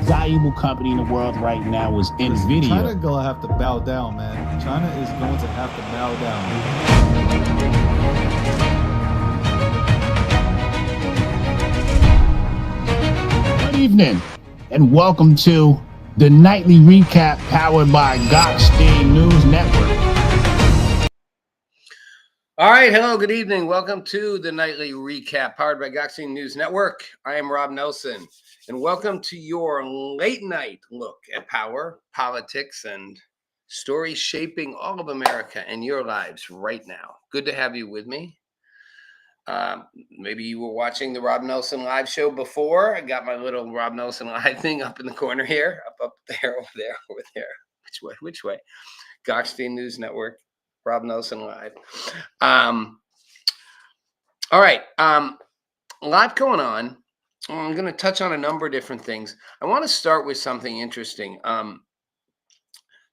valuable company in the world right now is NVIDIA. China gonna have to bow down, man. China is going to have to bow down. Good evening, and welcome to the Nightly Recap powered by Gokhshtein News Network. All right, hello, good evening. Welcome to the Nightly Recap powered by Gokhshtein News Network. I am Rob Nelson, and welcome to your late night look at power, politics, and stories shaping all of America and your lives right now. Good to have you with me. Maybe you were watching the Rob Nelson live show before. I got my little Rob Nelson live thing up in the corner here, up there, over there. Which way? Gokhshtein News Network. Rob Nelson live. All right. A lot going on. I'm going to touch on a number of different things. I want to start with something interesting.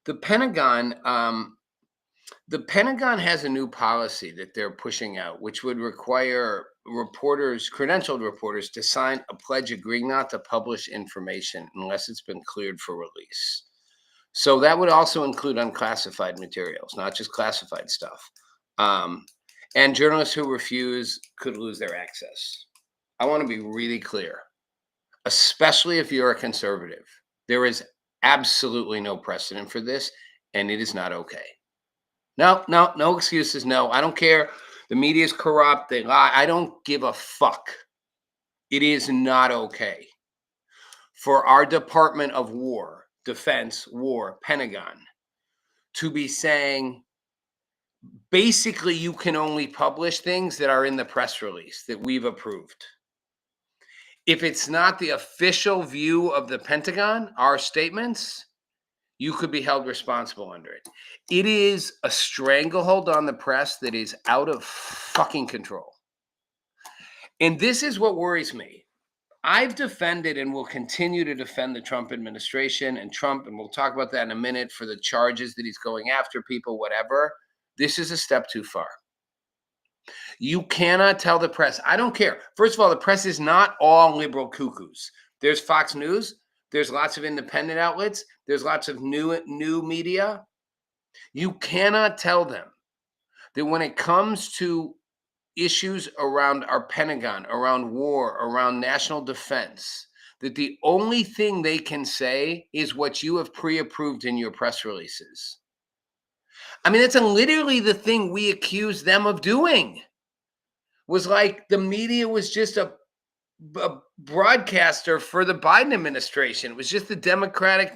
The Pentagon has a new policy that they're pushing out, which would require credentialed reporters, to sign a pledge agreeing not to publish information unless it's been cleared for release. So that would also include unclassified materials, not just classified stuff. And journalists who refuse could lose their access. I want to be really clear, especially if you're a conservative. There is absolutely no precedent for this, and it is not okay. No excuses. No, I don't care. The media is corrupt. They lie. I don't give a fuck. It is not okay for our Department of Defense, Pentagon, to be saying, basically, you can only publish things that are in the press release that we've approved. If it's not the official view of the Pentagon, our statements, you could be held responsible under it. It is a stranglehold on the press that is out of fucking control. And this is what worries me. I've defended and will continue to defend the Trump administration and Trump, and we'll talk about that in a minute, for the charges that he's going after people, whatever. This is a step too far. You cannot tell the press. I don't care. First of all, the press is not all liberal cuckoos. There's Fox News. There's lots of independent outlets. There's lots of new media. You cannot tell them that when it comes to issues around our Pentagon, around war, around national defense, that the only thing they can say is what you have pre-approved in your press releases. I mean, that's literally the thing we accused them of doing. Was like the media was just a broadcaster for the Biden administration. It was just the Democratic,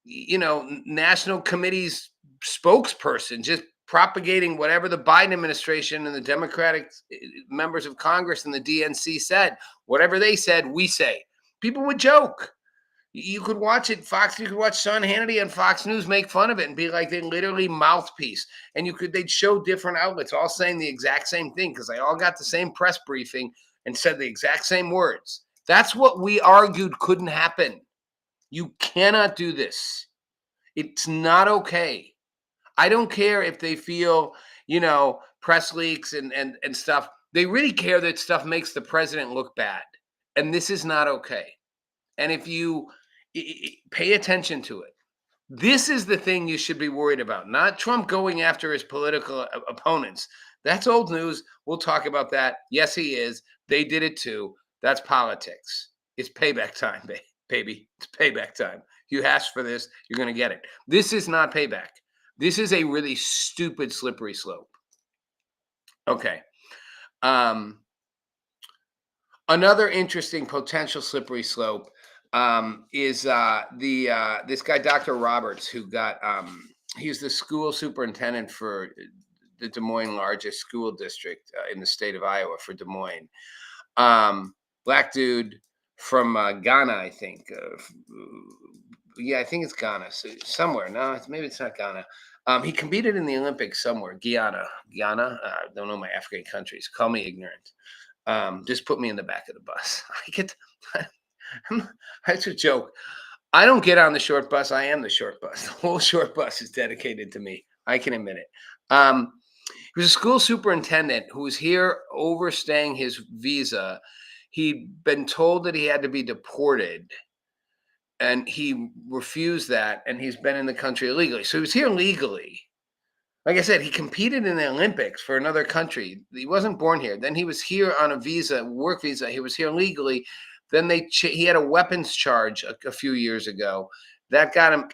National Committee's spokesperson, just propagating whatever the Biden administration and the Democratic members of Congress and the DNC said. Whatever they said, we say. People would joke. You could watch it, Fox. You could watch Sean Hannity on Fox News make fun of it and be like, they literally mouthpiece. And they'd show different outlets all saying the exact same thing because they all got the same press briefing and said the exact same words. That's what we argued couldn't happen. You cannot do this. It's not okay. I don't care if they feel, press leaks and stuff. They really care that stuff makes the president look bad. And this is not okay. And if you pay attention to it, this is the thing you should be worried about, not Trump going after his political opponents. That's old news. We'll talk about that. Yes, he is. They did it too. That's politics. It's payback time, baby. It's payback time. You asked for this, you're going to get it. This is not payback. This is a really stupid, slippery slope. Okay. Another interesting potential slippery slope is this guy, Dr. Roberts, who got he's the school superintendent for the Des Moines largest school district in the state of Iowa for Des Moines. Black dude from Ghana, I think. I think it's Ghana. Somewhere. No, maybe it's not Ghana. He competed in the Olympics somewhere. Guyana. I don't know my African countries. Call me ignorant. Just put me in the back of the bus. That's a joke. I don't get on the short bus. I am the short bus. The whole short bus is dedicated to me. I can admit it. He was a school superintendent who was here overstaying his visa. He'd been told that he had to be deported. and he refused that, and he's been in the country illegally. So he was here legally. Like I said, he competed in the Olympics for another country. He wasn't born here. Then he was here on a visa, work visa. He was here legally. Then he had a weapons charge a few years ago. That got him,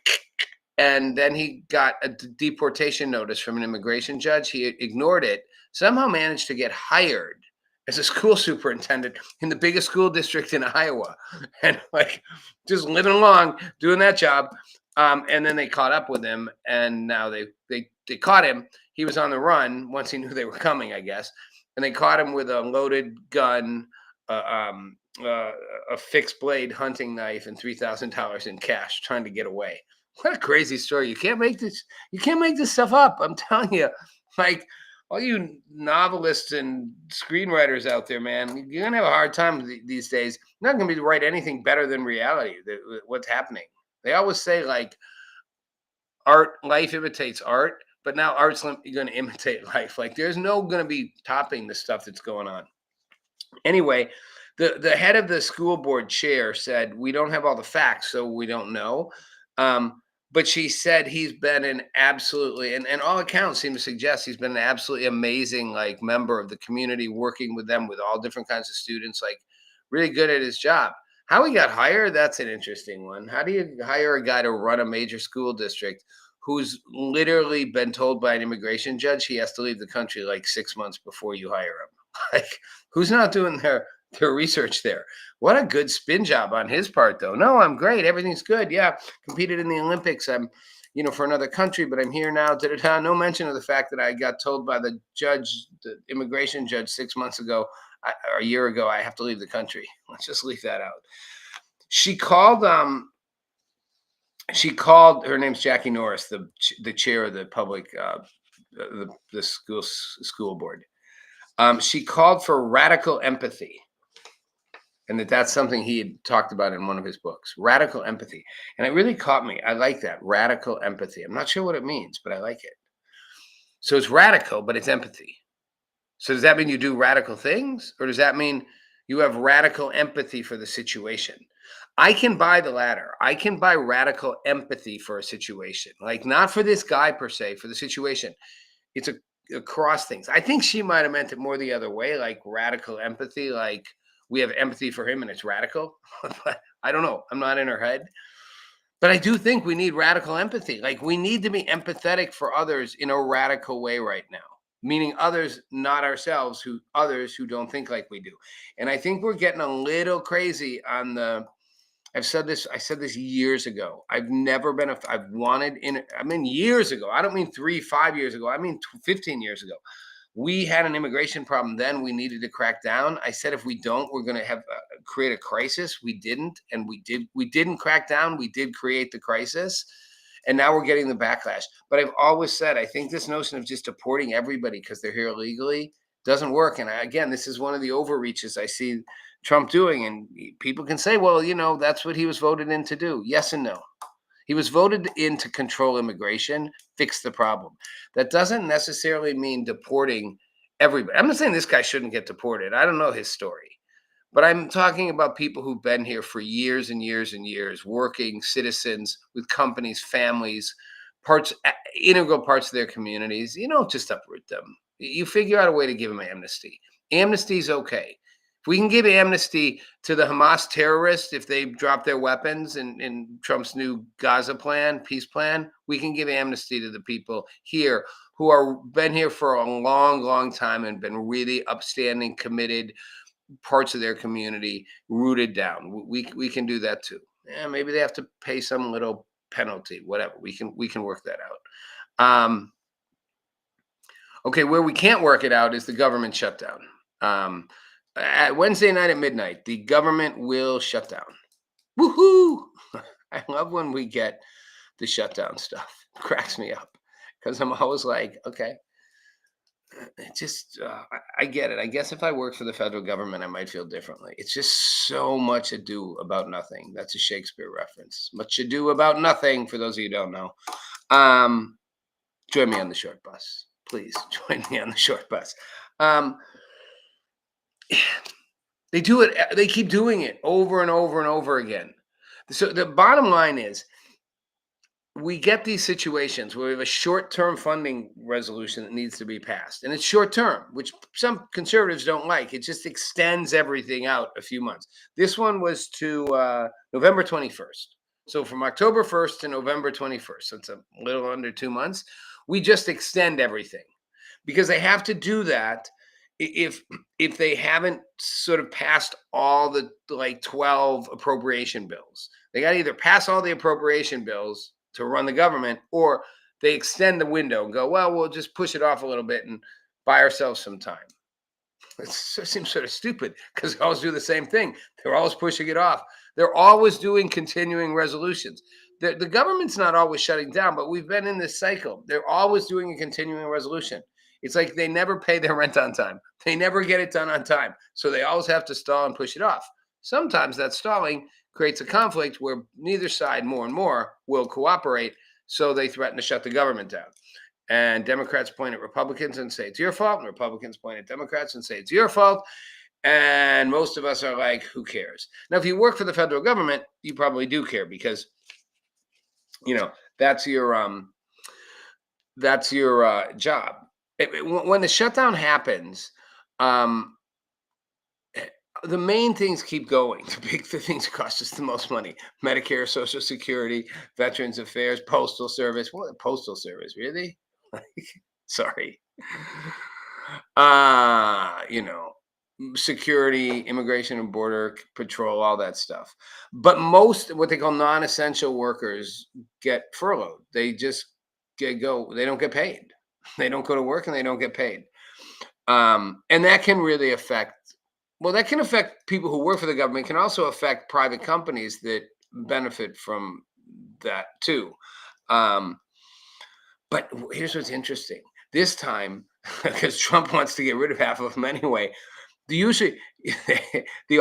and then he got a deportation notice from an immigration judge. He ignored it, somehow managed to get hired as a school superintendent in the biggest school district in Iowa, and like just living along, doing that job. And then they caught up with him, and now they caught him. He was on the run once he knew they were coming, I guess, and they caught him with a loaded gun, a fixed blade hunting knife, and $3,000 in cash, trying to get away. What a crazy story! You can't make this. You can't make this stuff up. I'm telling you, like all you novelists and screenwriters out there, man, you're gonna have a hard time these days. You're not gonna be able to write anything better than reality. What's happening? They always say like life imitates art, but now art's going to imitate life. Like there's no going to be topping the stuff that's going on. Anyway, the head of the school board chair said, we don't have all the facts, so we don't know. But she said he's been an absolutely, and all accounts seem to suggest he's been an absolutely amazing like member of the community, working with them with all different kinds of students, like really good at his job. How he got hired, that's an interesting one. How do you hire a guy to run a major school district who's literally been told by an immigration judge he has to leave the country like 6 months before you hire him? Like, who's not doing their research there? What a good spin job on his part, though. No, I'm great. Everything's good. Yeah, competed in the Olympics. I'm, for another country, but I'm here now. Da-da-da. No mention of the fact that I got told by the judge, the immigration judge 6 months ago, or a year ago, I have to leave the country. Let's just leave that out. She called. Her name's Jackie Norris, the chair of the public, the school board. She called for radical empathy, and that's something he had talked about in one of his books. Radical empathy, and it really caught me. I like that, radical empathy. I'm not sure what it means, but I like it. So it's radical, but it's empathy. So does that mean you do radical things, or does that mean you have radical empathy for the situation? I can buy the latter. I can buy radical empathy for a situation, like not for this guy per se, for the situation. It's across things. I think she might have meant it more the other way, like radical empathy, like we have empathy for him and it's radical. But I don't know. I'm not in her head. But I do think we need radical empathy. Like we need to be empathetic for others in a radical way right now. Meaning others, not ourselves, others who don't think like we do. And I think we're getting a little crazy on I said this years ago. I've never been years ago. I don't mean 5 years ago. I mean 15 years ago. We had an immigration problem then. We needed to crack down. I said, if we don't, we're going to create a crisis. We didn't. And we didn't crack down. We did create the crisis. And now we're getting the backlash. But I've always said, I think this notion of just deporting everybody because they're here illegally doesn't work. And again, this is one of the overreaches I see Trump doing. And people can say, well, that's what he was voted in to do. Yes and no. He was voted in to control immigration, fix the problem. That doesn't necessarily mean deporting everybody. I'm not saying this guy shouldn't get deported. I don't know his story. But I'm talking about people who've been here for years and years and years, working citizens with companies, families, integral parts of their communities. You don't just uproot them. You figure out a way to give them amnesty. Amnesty is okay. If we can give amnesty to the Hamas terrorists, if they drop their weapons in Trump's new Gaza plan, peace plan, we can give amnesty to the people here who are been here for a long, long time and been really upstanding, committed parts of their community rooted down. We can do that too. Yeah, maybe they have to pay some little penalty, whatever. We can work that out. Okay, where we can't work it out is the government shutdown. At Wednesday night at midnight, the government will shut down. Woohoo! I love when we get the shutdown stuff. It cracks me up because I'm always like, okay. It just, I get it. I guess if I worked for the federal government, I might feel differently. It's just so much ado about nothing. That's a Shakespeare reference. Much ado about nothing, for those of you who don't know. Join me on the short bus. Please join me on the short bus. They do it. They keep doing it over and over and over again. So the bottom line is, we get these situations where we have a short-term funding resolution that needs to be passed, and it's short-term, which some conservatives don't like. It just extends everything out a few months. This one was to November 21st. So from October 1st to November 21st, so it's a little under 2 months. We just extend everything because they have to do that if they haven't sort of passed all the like 12 appropriation bills. They got to either pass all the appropriation bills to run the government, or they extend the window and go, well, we'll just push it off a little bit and buy ourselves some time. It seems sort of stupid because they always do the same thing. They're always pushing it off. They're always doing continuing resolutions. The government's not always shutting down, but we've been in this cycle. They're always doing a continuing resolution. It's like they never pay their rent on time. They never get it done on time. So they always have to stall and push it off. Sometimes that stalling creates a conflict where neither side more and more will cooperate. So they threaten to shut the government down. And Democrats point at Republicans and say it's your fault. And Republicans point at Democrats and say it's your fault. And most of us are like, who cares? Now, if you work for the federal government, you probably do care because, that's your job. When the shutdown happens, the main things keep going. The big things cost us the most money: Medicare, Social Security, Veterans Affairs, Postal Service. What, Postal Service? Really? Sorry. Security, Immigration and Border Patrol, all that stuff. But most what they call non-essential workers get furloughed. They just go. They don't get paid. They don't go to work and they don't get paid. And that can really affect. Well, that can affect people who work for the government. It can also affect private companies that benefit from that too. But here's what's interesting. This time, because Trump wants to get rid of half of them anyway, the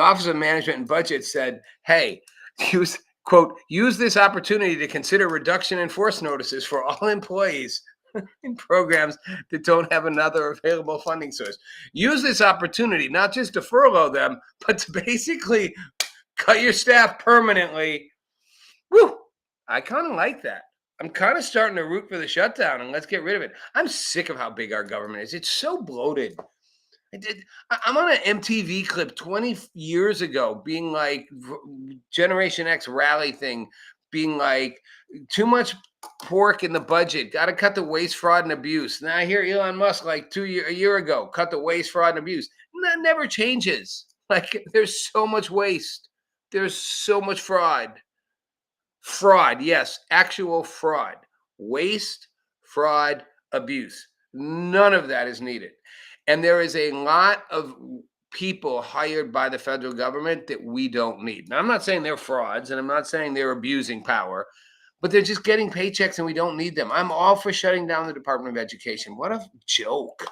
Office of Management and Budget said, hey, use this opportunity to consider reduction in force notices for all employees in programs that don't have another available funding source. Use this opportunity not just to furlough them, but to basically cut your staff permanently. Woo! I kind of like that. I'm kind of starting to root for the shutdown and let's get rid of it. I'm sick of how big our government is. It's so bloated. I'm on an MTV clip 20 years ago being like Generation X rally thing, being like too much pork in the budget, got to cut the waste, fraud, and abuse. Now I hear Elon Musk like a year ago, cut the waste, fraud, and abuse. And that never changes. Like there's so much waste. There's so much fraud. Fraud, yes, actual fraud. Waste, fraud, abuse. None of that is needed. And there is a lot of people hired by the federal government that we don't need. Now, I'm not saying they're frauds and I'm not saying they're abusing power, but they're just getting paychecks and we don't need them. I'm all for shutting down the Department of Education. What a joke.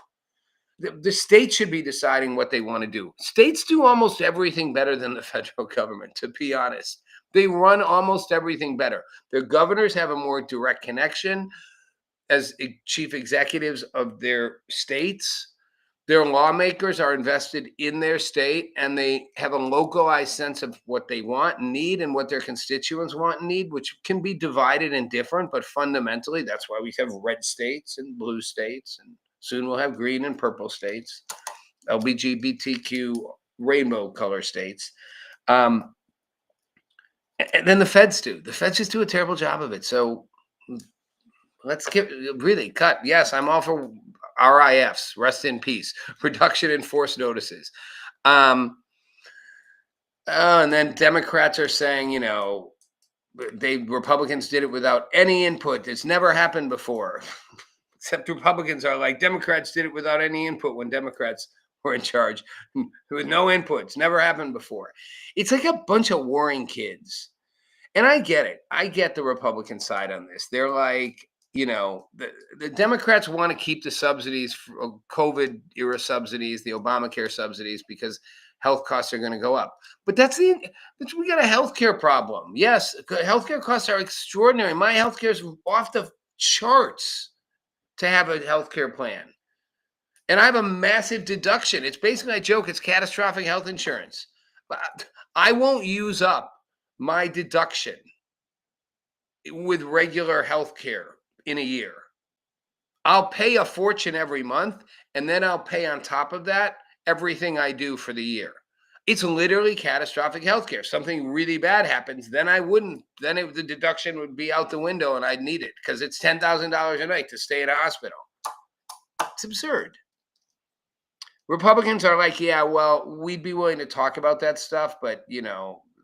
The states should be deciding what they want to do. States do almost everything better than the federal government, to be honest. They run almost everything better. Their governors have a more direct connection as chief executives of their states. Their lawmakers are invested in their state and they have a localized sense of what they want and need and what their constituents want and need, which can be divided and different, but fundamentally that's why we have red states and blue states, and soon we'll have green and purple states, LGBTQ rainbow color states. And then the feds do. The feds just do a terrible job of it. So let's really cut. Yes, I'm all for RIFs, rest in peace, reduction in force notices. And then Democrats are saying, Republicans did it without any input. It's never happened before. Except Republicans are like, Democrats did it without any input when Democrats were in charge. With no inputs, never happened before. It's like a bunch of warring kids. And I get it. I get the Republican side on this. They're like, the Democrats want to keep the subsidies, COVID era subsidies, the Obamacare subsidies, because health costs are going to go up. But we got a healthcare problem. Yes, healthcare costs are extraordinary. My healthcare is off the charts to have a healthcare plan. And I have a massive deduction. It's basically, I joke, it's catastrophic health insurance. But I won't use up my deduction with regular health care in a year. I'll pay a fortune every month, and then I'll pay on top of that everything I do for the year. It's literally catastrophic healthcare. Something really bad happens, then I wouldn't. Then the deduction would be out the window, and I'd need it because it's $10,000 a night to stay in a hospital. It's absurd. Republicans are like, yeah, well, we'd be willing to talk about that stuff, but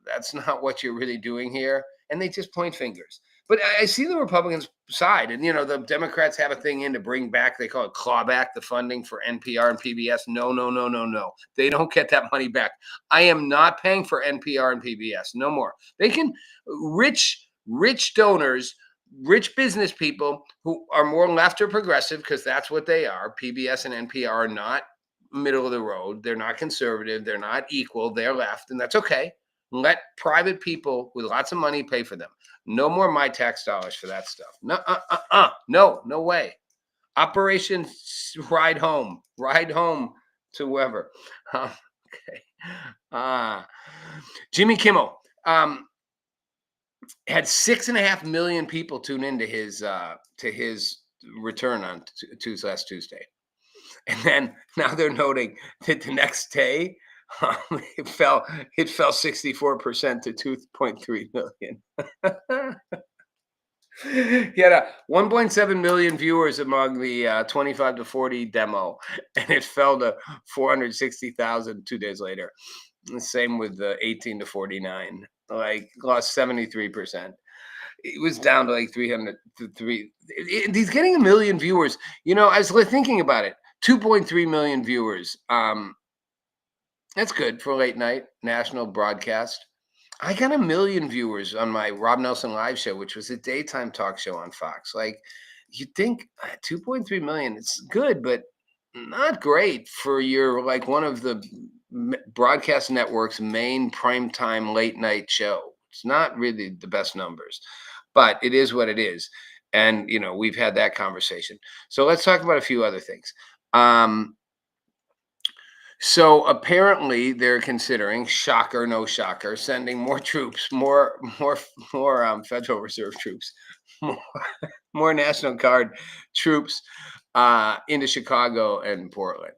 that's not what you're really doing here. And they just point fingers. But I see the Republicans' side, and the Democrats have a thing in to bring back. They call it clawback the funding for NPR and PBS. No, no, no, no, no. They don't get that money back. I am not paying for NPR and PBS. No more. They can rich donors, rich business people who are more left or progressive, because that's what they are. PBS and NPR are not middle of the road. They're not conservative. They're not equal. They're left, and that's okay. Let private people with lots of money pay for them. No more my tax dollars for that stuff. No way. Operation Ride Home to whoever. Okay. Jimmy Kimmel had 6.5 million people tune into his return on last Tuesday, and then now they're noting that the next day it fell 64% to 2.3 million. He had 1.7 million viewers among the 25 to 40 demo, and it fell to 460,000 2 days later. The same with the 18 to 49, lost 73%. It was down to 300 to 3. He's getting 1 million viewers. I was thinking about it. 2.3 million viewers. That's good for a late night national broadcast. I got 1 million viewers on my Rob Nelson Live show, which was a daytime talk show on Fox. You'd think 2.3 million, it's good, but not great for your one of the broadcast network's main primetime late night show. It's not really the best numbers, but it is what it is. And, we've had that conversation. So let's talk about a few other things. So apparently they're considering, shocker, no shocker, sending more troops, more Federal Reserve troops, more National Guard troops into Chicago and Portland.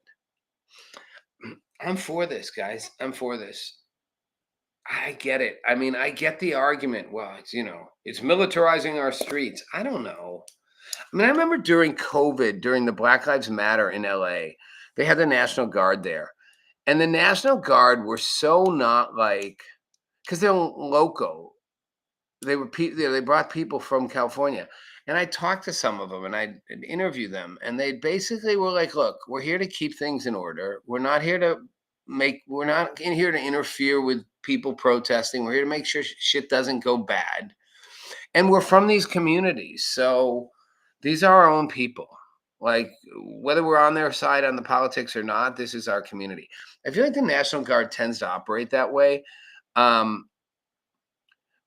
I'm for this, guys. I'm for this. I get it. I mean, I get the argument. Well, it's militarizing our streets. I don't know. I mean, I remember during COVID, during the Black Lives Matter in LA, they had the National Guard there. And the National Guard were so not because they're local. They brought people from California. And I talked to some of them and I interviewed them. And they basically were like, look, we're here to keep things in order. We're not here to interfere with people protesting. We're here to make sure shit doesn't go bad. And we're from these communities. So these are our own people. Whether we're on their side on the politics or not, this is our community. I feel like the National Guard tends to operate that way. And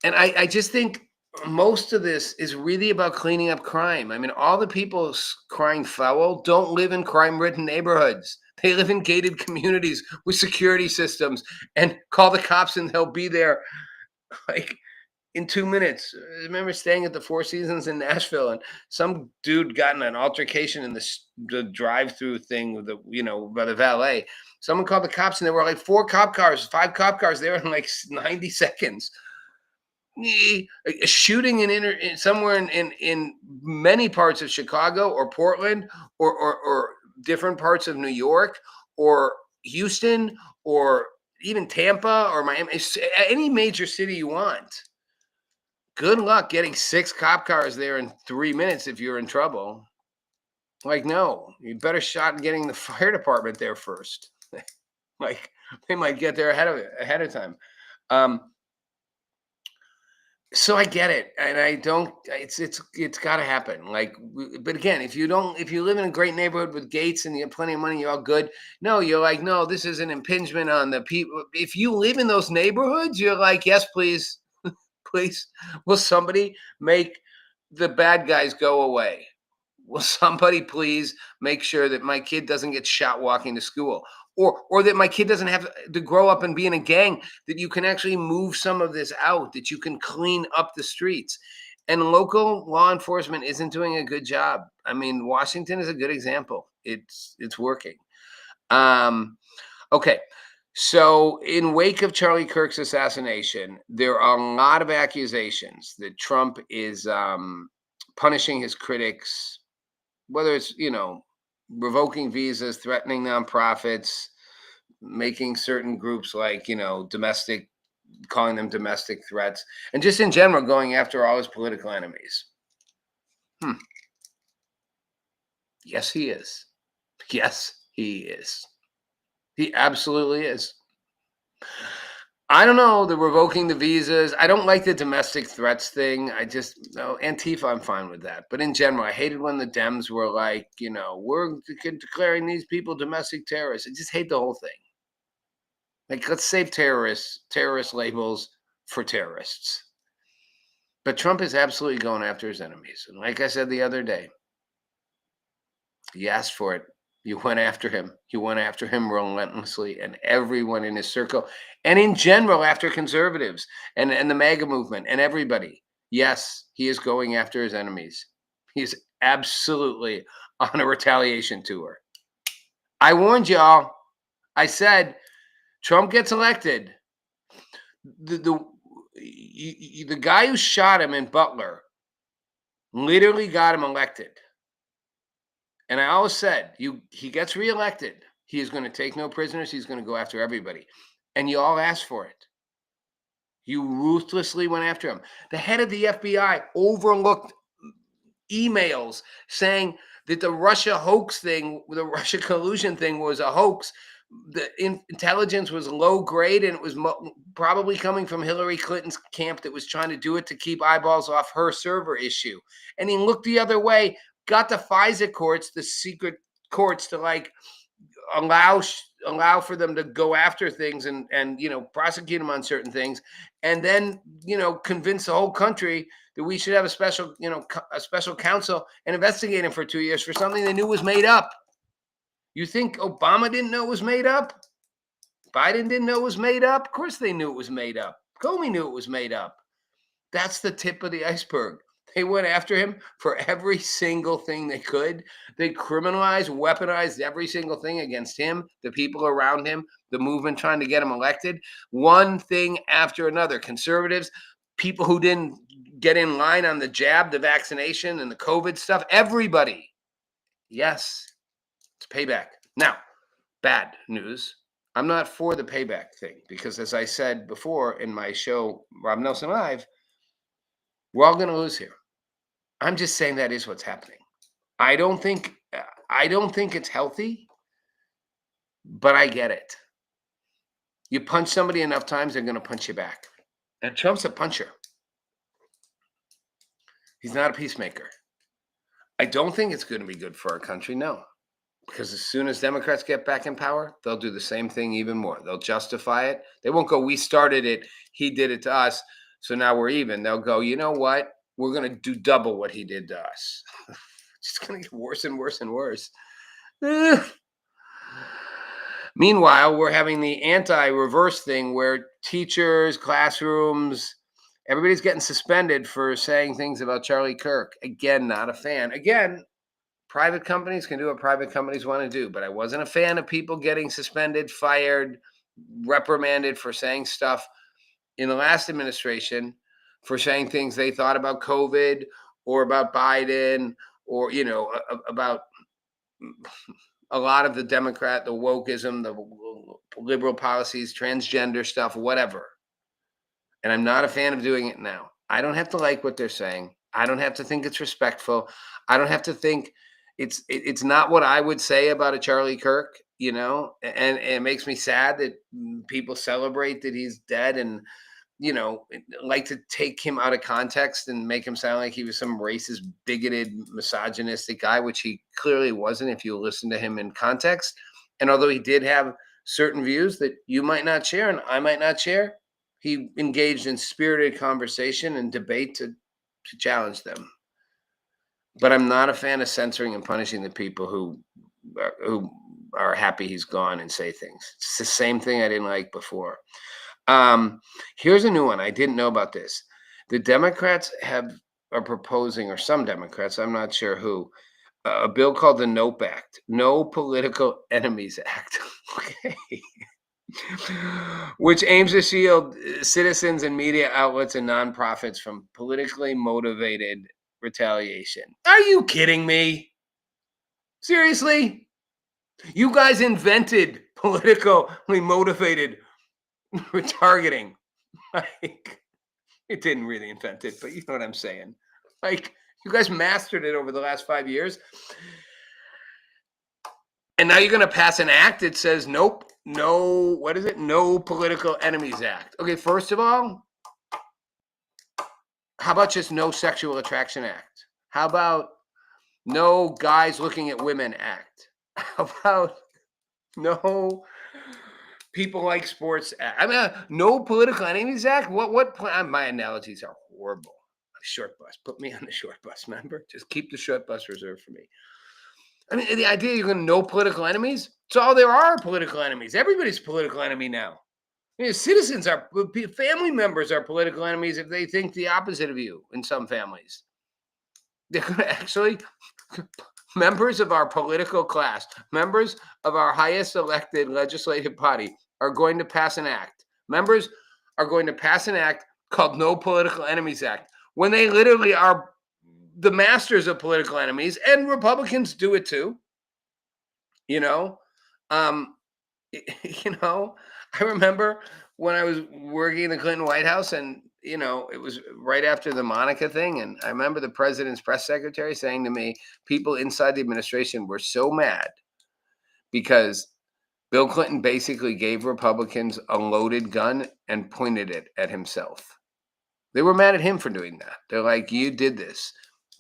I just think most of this is really about cleaning up crime. I mean, all the people crying foul don't live in crime-ridden neighborhoods. They live in gated communities with security systems, and call the cops and they'll be there in 2 minutes. I remember staying at the Four Seasons in Nashville, and some dude got in an altercation in the drive-through thing with by the valet. Someone called the cops, and there were 5 cop cars there in 90 seconds. A shooting somewhere in many parts of Chicago or Portland or different parts of New York or Houston or even Tampa or Miami, any major city you want. Good luck getting 6 cop cars there in 3 minutes if you're in trouble. No, you better shot getting the fire department there first. They might get there ahead of time. So I get it, and I don't. It's got to happen. But again, if you live in a great neighborhood with gates and you have plenty of money, you're all good. No, you're no, this is an impingement on the people. If you live in those neighborhoods, you're yes, please. Please, will somebody make the bad guys go away? Will somebody please make sure that my kid doesn't get shot walking to school? or that my kid doesn't have to grow up and be in a gang, that you can actually move some of this out, that you can clean up the streets. And local law enforcement isn't doing a good job. I mean, Washington is a good example. It's working. Okay. So in wake of Charlie Kirk's assassination, there are a lot of accusations that Trump is punishing his critics, whether it's, revoking visas, threatening nonprofits, making certain groups like, domestic, calling them domestic threats, and just in general going after all his political enemies. Yes, he is. Yes, he is. He absolutely is. I don't know, the revoking the visas. I don't like the domestic threats thing. I just, no, Antifa, I'm fine with that. But in general, I hated when the Dems were like, we're declaring these people domestic terrorists. I just hate the whole thing. Like, let's save terrorist labels for terrorists. But Trump is absolutely going after his enemies. And like I said the other day, he asked for it. You went after him. You went after him relentlessly, and everyone in his circle, and in general, after conservatives and the MAGA movement and everybody. Yes, he is going after his enemies. He is absolutely on a retaliation tour. I warned y'all. I said, Trump gets elected. The guy who shot him in Butler literally got him elected. And I always said, he gets reelected, he is going to take no prisoners. He's going to go after everybody. And you all asked for it. You ruthlessly went after him. The head of the FBI overlooked emails saying that the Russia hoax thing, the Russia collusion thing was a hoax. The intelligence was low grade, and it was probably coming from Hillary Clinton's camp that was trying to do it to keep eyeballs off her server issue. And he looked the other way, got the FISA courts, the secret courts, to like allow for them to go after things and prosecute them on certain things, and then convince the whole country that we should have a special counsel and investigate him for 2 years for something they knew was made up. You think Obama didn't know it was made up? Biden didn't know it was made up? Of course they knew it was made up. Comey knew it was made up. That's the tip of the iceberg. They went after him for every single thing they could. They criminalized, weaponized every single thing against him, the people around him, the movement trying to get him elected. One thing after another. Conservatives, people who didn't get in line on the jab, the vaccination, and the COVID stuff. Everybody. Yes, it's payback. Now, bad news. I'm not for the payback thing because, as I said before in my show, Rob Nelson Live, we're all going to lose here. I'm just saying that is what's happening. I don't think it's healthy, but I get it. You punch somebody enough times, they're going to punch you back. And Trump's a puncher. He's not a peacemaker. I don't think it's going to be good for our country, no. Because as soon as Democrats get back in power, they'll do the same thing even more. They'll justify it. They won't go, we started it, he did it to us, so now we're even. They'll go, you know what? We're going to do double what he did to us. It's going to get worse and worse and worse. Meanwhile, we're having the anti-reverse thing where teachers, classrooms, everybody's getting suspended for saying things about Charlie Kirk. Again, not a fan. Again, private companies can do what private companies want to do, but I wasn't a fan of people getting suspended, fired, reprimanded for saying stuff in the last administration, for saying things they thought about COVID or about Biden or, about a lot of the the wokeism, the liberal policies, transgender stuff, whatever. And I'm not a fan of doing it now. I don't have to like what they're saying. I don't have to think it's respectful. I don't have to think it's not what I would say about a Charlie Kirk, and it makes me sad that people celebrate that he's dead and, like to take him out of context and make him sound like he was some racist, bigoted, misogynistic guy, which he clearly wasn't if you listen to him in context. And although he did have certain views that you might not share and I might not share, he engaged in spirited conversation and debate to challenge them. But I'm not a fan of censoring and punishing the people who are happy he's gone and say things. It's the same thing I didn't like before. Here's a new one. I didn't know about this. The Democrats are proposing, or some Democrats, I'm not sure who, a bill called the NOPE Act, No Political Enemies Act. Okay. Which aims to shield citizens and media outlets and nonprofits from politically motivated retaliation. Are you kidding me? Seriously? You guys invented politically motivated retargeting. Like, it didn't really invent it, but you know what I'm saying. Like, you guys mastered it over the last 5 years. And now you're going to pass an act that says, nope, no, what is it? No Political Enemies Act. Okay, first of all, how about just no Sexual Attraction Act? How about no Guys Looking at Women Act? How about no People Like Sports Act? I mean, no Political Enemies Act? My analogies are horrible. Short bus. Put me on the short bus, remember? Just keep the short bus reserved for me. I mean, the idea you're going to know political enemies? It's all there are, political enemies. Everybody's political enemy now. I mean, citizens are, family members are political enemies if they think the opposite of you in some families. They're going to actually, members of our political class, members of our highest elected legislative body are going to pass an act. Members are going to pass an act called No Political Enemies Act, when they literally are the masters of political enemies, and Republicans do it too. You know, I remember when I was working in the Clinton White House, and it was right after the Monica thing, and I remember the president's press secretary saying to me, people inside the administration were so mad because Bill Clinton basically gave Republicans a loaded gun and pointed it at himself. They were mad at him for doing that. They're like, you did this.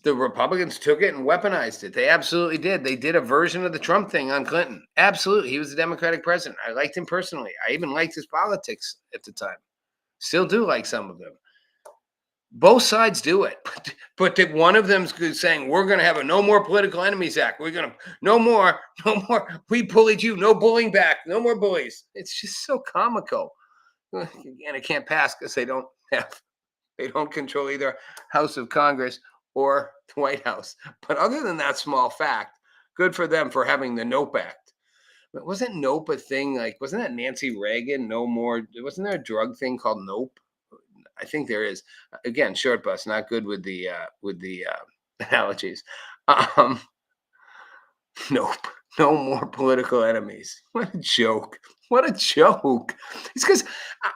The Republicans took it and weaponized it. They absolutely did. They did a version of the Trump thing on Clinton. Absolutely. He was the Democratic president. I liked him personally. I even liked his politics at the time. Still do like some of them. Both sides do it. But one of them's saying, we're going to have a no more Political Enemies Act. We're going to, no more. We bullied you. No bullying back. No more bullies. It's just so comical. Again, it can't pass because they don't control either House of Congress or the White House. But other than that small fact, good for them for having the NOPE Act. But wasn't NOPE a thing? Like, wasn't that Nancy Reagan? No more. Wasn't there a drug thing called NOPE? I think there is. Again, short bus, not good with the analogies. Nope. No more political enemies. What a joke. What a joke. It's because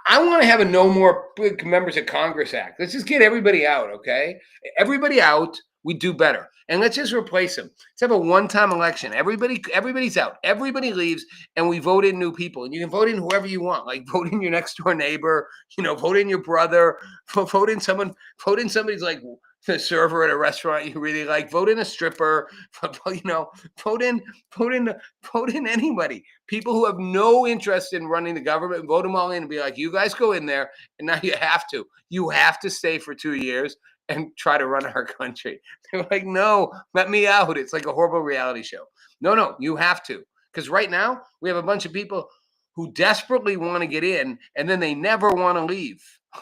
I want to have a no more members of Congress act. Let's just get everybody out, okay? Everybody out, we do better. And let's just replace them. Let's have a one-time election. Everybody's out. Everybody leaves, and we vote in new people. And you can vote in whoever you want, like vote in your next-door neighbor, vote in your brother, vote in somebody's like the server at a restaurant you really like, vote in a stripper, vote in anybody. People who have no interest in running the government, vote them all in and be like, you guys go in there, and now you have to stay for 2 years and try to run our country. They're like, no, let me out. It's like a horrible reality show. No, you have to. Because right now, we have a bunch of people who desperately want to get in, and then they never want to leave.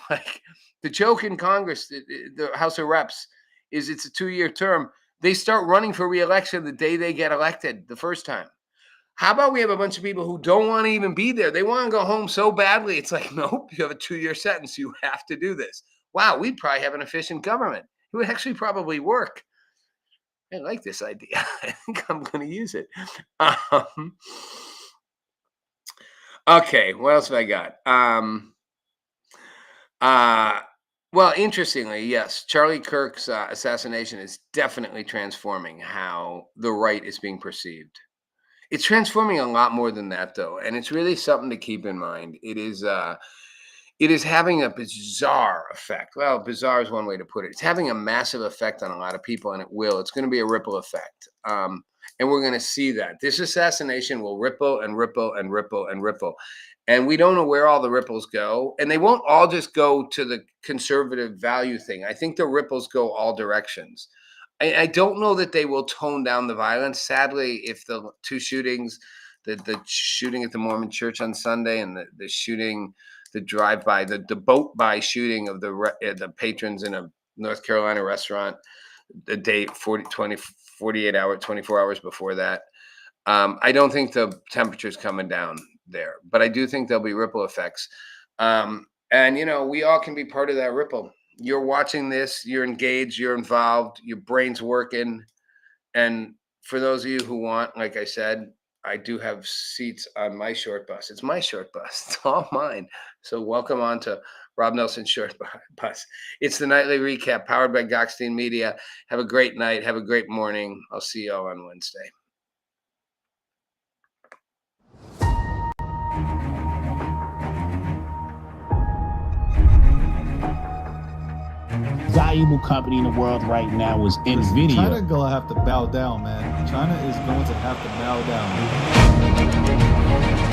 Like, the joke in Congress, the House of Reps, is it's a 2-year term. They start running for re-election the day they get elected the first time. How about we have a bunch of people who don't want to even be there? They want to go home so badly. It's like, nope, you have a 2-year sentence. You have to do this. Wow, we'd probably have an efficient government. It would actually probably work. I like this idea. I think I'm going to use it. Okay, what else have I got? Well, interestingly, yes, Charlie Kirk's assassination is definitely transforming how the right is being perceived. It's transforming a lot more than that, though, and it's really something to keep in mind. It is having a bizarre effect. Well, bizarre is one way to put it. It's having a massive effect on a lot of people, and it will. It's going to be a ripple effect, and we're going to see that. This assassination will ripple and ripple and ripple and ripple. And we don't know where all the ripples go. And they won't all just go to the conservative value thing. I think the ripples go all directions. I don't know that they will tone down the violence. Sadly, if the two shootings, the shooting at the Mormon church on Sunday, and the shooting, the drive-by, the boat-by shooting of the patrons in a North Carolina restaurant the day 24 hours before that. I don't think the temperature's coming down there, but I do think there'll be ripple effects. And, we all can be part of that ripple. You're watching this, you're engaged, you're involved, your brain's working. And for those of you who want, like I said, I do have seats on my short bus. It's my short bus. It's all mine. So welcome on to Rob Nelson's short bus. It's the Nightly Recap powered by Gokhshtein Media. Have a great night. Have a great morning. I'll see you all on Wednesday. Valuable company in the world right now is NVIDIA. China gonna have to bow down, man. China is going to have to bow down.